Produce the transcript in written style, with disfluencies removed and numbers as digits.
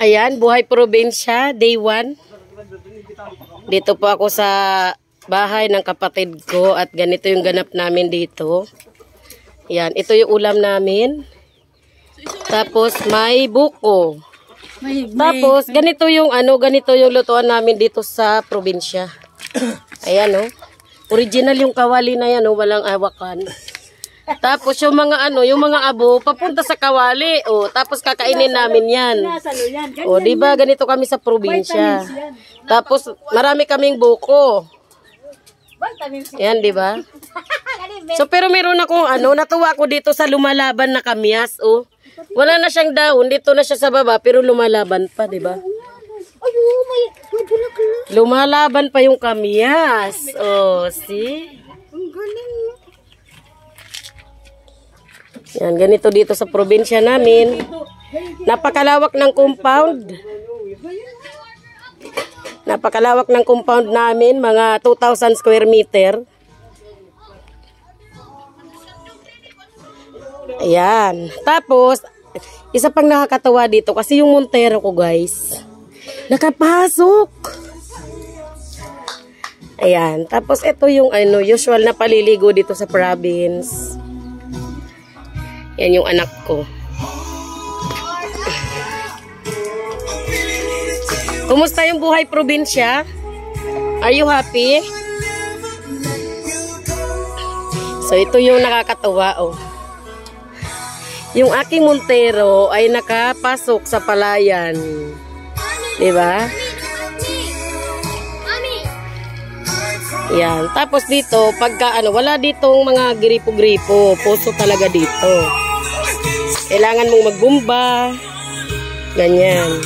Ayan, buhay probinsya, day 1. Dito po ako sa bahay ng kapatid ko at ganito yung ganap namin dito. Ayan, ito yung ulam namin. Tapos may buko. Tapos ganito yung lutuan namin dito sa probinsya. Ayan oh. Original yung kawali na yan oh, walang awakan. Tapos yung mga yung mga abo papunta sa kawali. Oh, tapos kakainin namin 'yan. Oh, 'di ba ganito kami sa probinsya. Tapos marami kaming buko. Yan, 'di ba? So pero meron akong natuwa ko dito sa lumalaban na kamyas, oh. Wala na siyang dahon, dito na siya sa baba pero lumalaban pa, 'di ba? May bulaklak. Lumalaban pa yung kamyas. Oh, see? Ang galing. Yan, ganito dito sa probinsya namin. Napakalawak ng compound. Napakalawak ng compound namin, mga 2,000 square meter. Ayan. Tapos, isa pang nakakatawa dito kasi yung Montero ko, guys, nakapasok. Ayan. Tapos, ito yung usual na paliligo dito sa province. Yan yung anak ko. Kumusta yung buhay probinsya? Are you happy? So, ito yung nakakatawa, oh. Yung aking Montero ay nakapasok sa palayan. Diba? Yan. Tapos dito, pagka wala ditong mga gripo-gripo. Puso talaga dito. Kailangan mong magbumba. Ganyan.